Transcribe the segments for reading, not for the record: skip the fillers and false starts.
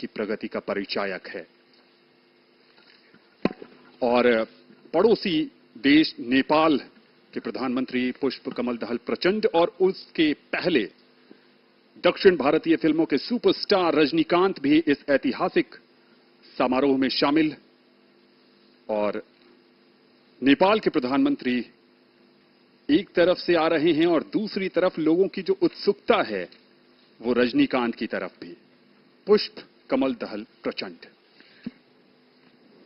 की प्रगति का परिचायक है। और पड़ोसी देश नेपाल के प्रधानमंत्री पुष्पकमल दहल प्रचंड और उसके पहले दक्षिण भारतीय फिल्मों के सुपरस्टार रजनीकांत भी इस ऐतिहासिक समारोह में शामिल। और नेपाल के प्रधानमंत्री एक तरफ से आ रहे हैं और दूसरी तरफ लोगों की जो उत्सुकता है वो रजनीकांत की तरफ भी। पुष्प कमल दहल प्रचंड।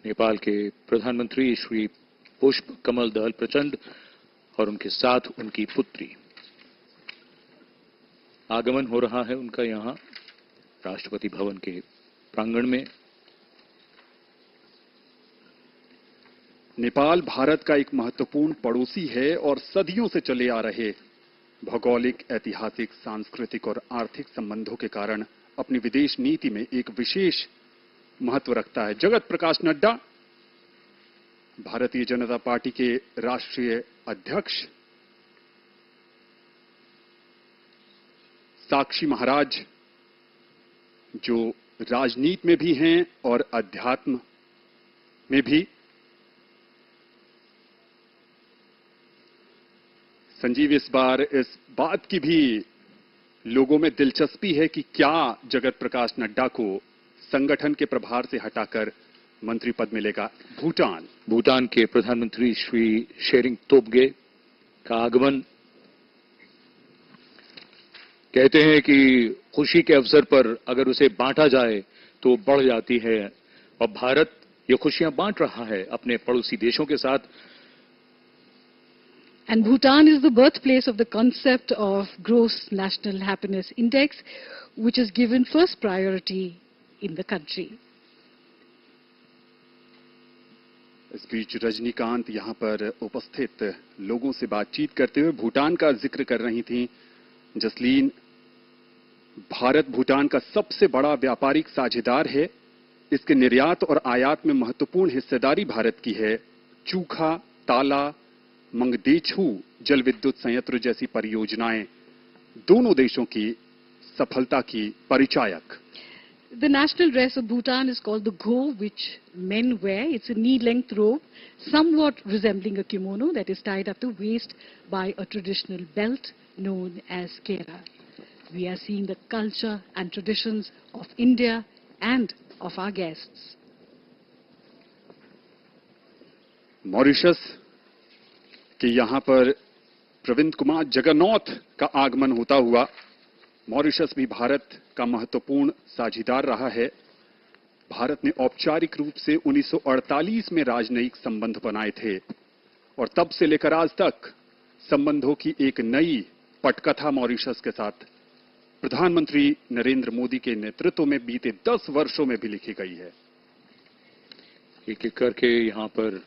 नेपाल के प्रधानमंत्री श्री पुष्प कमल दहल प्रचंड और उनके साथ उनकी पुत्री, आगमन हो रहा है उनका यहां राष्ट्रपति भवन के प्रांगण में। नेपाल भारत का एक महत्वपूर्ण पड़ोसी है और सदियों से चले आ रहे भौगोलिक, ऐतिहासिक, सांस्कृतिक और आर्थिक संबंधों के कारण अपनी विदेश नीति में एक विशेष महत्व रखता है। जगत प्रकाश नड्डा, भारतीय जनता पार्टी के राष्ट्रीय अध्यक्ष, साक्षी महाराज जो राजनीति में भी हैं और अध्यात्म में भी। संजीव, इस बार इस बात की भी लोगों में दिलचस्पी है कि क्या जगत प्रकाश नड्डा को संगठन के प्रभार से हटाकर मंत्री पद मिलेगा। भूटान के प्रधानमंत्री श्री शेरिंग तोब्गे का आगमन। कहते हैं कि खुशी के अवसर पर अगर उसे बांटा जाए तो बढ़ जाती है और भारत ये खुशियां बांट रहा है अपने पड़ोसी देशों के साथ। And Bhutan is the birthplace of the concept of Gross National Happiness Index, which is given first priority in the country. इस बीच रजनीकांत यहां पर उपस्थित लोगों से बातचीत करते हुए भूटान का जिक्र कर रही थीं। जसलीन, भारत भूटान का सबसे बड़ा व्यापारिक साझेदार है। इसके निर्यात और आयात में महत्वपूर्ण हिस्सेदारी भारत की है। चूखा, ताला, मंगदेछू जल विद्युत संयंत्र जैसी परियोजनाएं दोनों देशों की सफलता की परिचायक। The national dress of Bhutan is called the go, which men wear. It's a knee-length robe, somewhat resembling a kimono that is tied at the waist by a traditional belt known as kera. We are seeing the culture and traditions of India and of our guests. Mauritius कि यहां पर प्रविंद कुमार जगन्नाथ का आगमन होता हुआ। Mauritius भी भारत का महत्वपूर्ण साझेदार रहा है। भारत ने औपचारिक रूप से 1948 में राजनयिक संबंध बनाए थे और तब से लेकर आज तक संबंधों की एक नई पटकथा मॉरिशस के साथ प्रधानमंत्री नरेंद्र मोदी के नेतृत्व में बीते 10 वर्षों में भी लिखी गई है। एक एक करके यहां पर